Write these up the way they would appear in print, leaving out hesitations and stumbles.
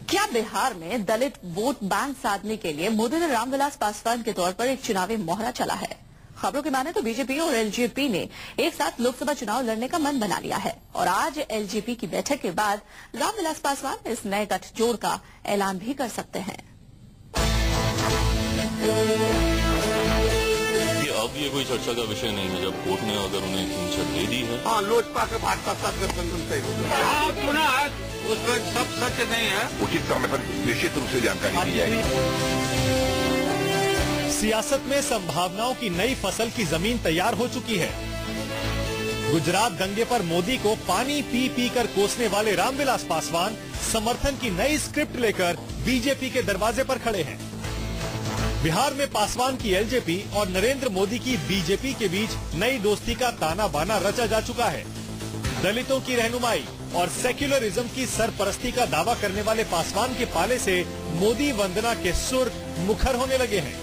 क्या बिहार में दलित vote bank साधने के लिए मोदी ने रामविलास पासवान के तौर पर एक चुनावी मोहरा चला है? खबरों की माने तो बीजेपी और एलजेपी ने एक साथ लोकसभा चुनाव लड़ने का मन बना लिया है और आज एलजेपी की बैठक के बाद रामविलास पासवान इस नए गठजोड़ का ऐलान भी कर सकते हैं। अब ये कोई चर्चा का विषय नहीं है। जब कोर्ट ने अगर उन्हें क्लीन चिट दे दी है, हाँ, लोजपा के भाजपा साथ गठबंधन तय हो गया। सुना है, उसमें सब सच नहीं है। उचित समय पर निश्चित रूप से जानकारी दी जाएगी। सियासत में संभावनाओं की नई फसल की जमीन तैयार हो चुकी है। गुजरात दंगे पर मोदी को पानी पी पी कर कोसने वाले रामविलास पासवान समर्थन की नई स्क्रिप्ट लेकर बीजेपी के दरवाजे पर खड़े हैं। बिहार में पासवान की एलजेपी और नरेंद्र मोदी की बीजेपी के बीच नई दोस्ती का ताना बाना रचा जा चुका है। दलितों की रहनुमाई और सेक्युलरिज्म की सरपरस्ती का दावा करने वाले पासवान के पाले से मोदी वंदना के सुर मुखर होने लगे हैं।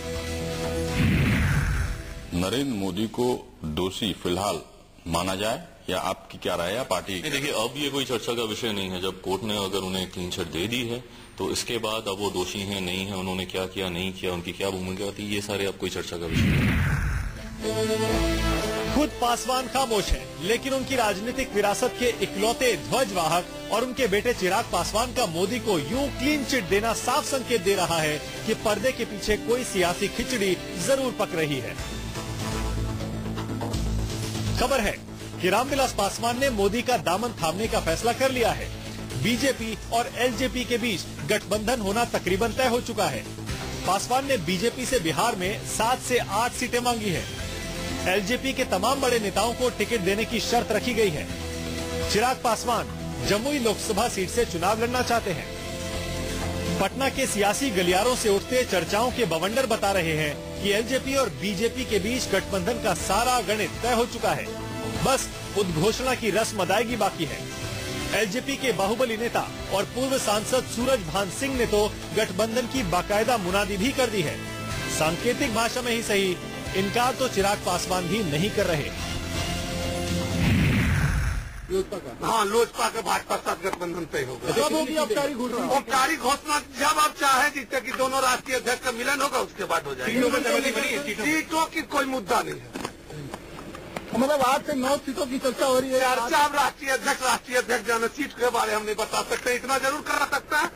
नरेंद्र मोदी को दोषी फिलहाल माना जाए या आपकी क्या राय है पार्टी? देखिए, अब ये कोई चर्चा का विषय नहीं है। जब कोर्ट ने अगर उन्हें क्लीन चिट दे दी है तो इसके बाद अब वो दोषी हैं नहीं है, उन्होंने क्या किया नहीं किया, उनकी क्या भूमिका थी, ये सारे अब कोई चर्चा का विषय नहीं है। खुद पासवान खामोश है, लेकिन उनकी राजनीतिक विरासत के इकलौते ध्वजवाहक और उनके बेटे चिराग पासवान का मोदी को यूं क्लीन चिट देना साफ संकेत दे रहा है कि पर्दे के पीछे कोई सियासी खिचड़ी जरूर पक रही है। खबर है कि रामविलास पासवान ने मोदी का दामन थामने का फैसला कर लिया है। बीजेपी और एलजेपी के बीच गठबंधन होना तकरीबन तय हो चुका है। पासवान ने बीजेपी से बिहार में 7 से 8 सीटें मांगी है। एलजेपी के तमाम बड़े नेताओं को टिकट देने की शर्त रखी गई है। चिराग पासवान जमुई लोकसभा सीट से चुनाव लड़ना चाहते हैं। पटना के सियासी गलियारों से उठते चर्चाओं के बवंडर बता रहे हैं कि एलजेपी और बीजेपी के बीच गठबंधन का सारा गणित तय हो चुका है। बस उद्घोषणा की रस्म अदायगी बाकी है। एलजेपी के बाहुबली नेता और पूर्व सांसद सूरज भान सिंह ने तो गठबंधन की बाकायदा मुनादी भी कर दी है। सांकेतिक भाषा में ही सही, इनकार तो चिराग पासवान भी नहीं कर रहे। हाँ, लोजपा के भाजपा साथ गठबंधन तय हो गया। कब होगी औपचारिक घोषणा? औपचारिक घोषणा जब आप चाहे, जिससे कि दोनों राष्ट्रीय अध्यक्ष का मिलन होगा उसके बाद हो जाएगी। सीटों की कोई मुद्दा नहीं है। मतलब 8 से 9 सीटों की चर्चा हो रही है। चर्चा अब राष्ट्रीय अध्यक्ष जाने सीट के बारे हम नहीं बता सकते। इतना जरूर कर सकता है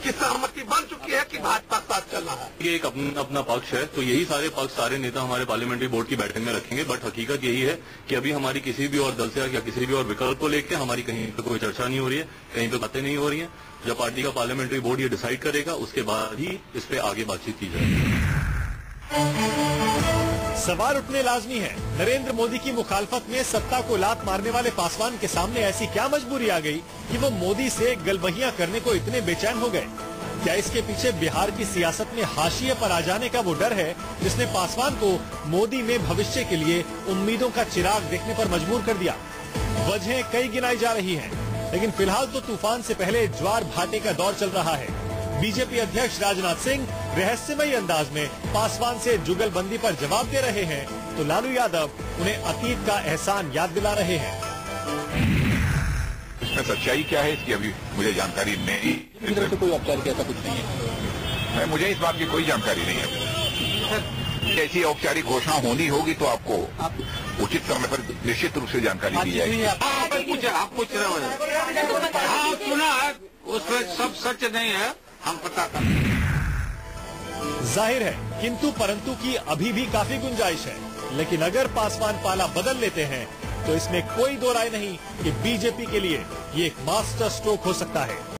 कि सहमति बन चुकी है कि भाजपा साथ चलना है। ये एक अपना पक्ष है, तो यही सारे पक्ष सारे नेता हमारे पार्लियामेंट्री बोर्ड की बैठक में रखेंगे। बट हकीकत यही है कि अभी हमारी किसी भी और दल से या किसी भी और विकल्प को लेकर हमारी कहीं पे कोई चर्चा नहीं हो रही है, कहीं पे बातें नहीं हो रही है। जब पार्टी का पार्लियामेंट्री बोर्ड ये डिसाइड करेगा उसके बाद ही इस पे आगे बातचीत की जाएगी। सवाल उठने लाजमी है, नरेंद्र मोदी की मुखालफत में सत्ता को लात मारने वाले पासवान के सामने ऐसी क्या मजबूरी आ गई कि वो मोदी से गलबहियां करने को इतने बेचैन हो गए? क्या इसके पीछे बिहार की सियासत में हाशिए पर आ जाने का वो डर है जिसने पासवान को मोदी में भविष्य के लिए उम्मीदों का चिराग देखने पर मजबूर कर दिया? वजहें कई गिनाई जा रही हैं, लेकिन फिलहाल तो तूफान से पहले ज्वार भाटे का दौर चल रहा है। बीजेपी अध्यक्ष राजनाथ सिंह रहस्यमयी अंदाज में पासवान से जुगलबंदी पर जवाब दे रहे हैं, तो लालू यादव उन्हें अतीत का एहसान याद दिला रहे हैं। इसमें सच्चाई क्या है इसकी अभी मुझे जानकारी नहीं। से कोई औपचारिक ऐसा कुछ नहीं है। मुझे इस बात की कोई जानकारी नहीं है। ऐसी औपचारिक घोषणा होनी होगी तो आपको उचित समय पर निश्चित रूप से जानकारी दी जाएगी। आप पूछ रहे हो? हाँ, सुना है, उसमें सब सच नहीं है, हम पता कर। जाहिर है किंतु परंतु की अभी भी काफी गुंजाइश है, लेकिन अगर पासवान पाला बदल लेते हैं तो इसमें कोई दो राय नहीं कि बीजेपी के लिए ये एक मास्टर स्ट्रोक हो सकता है।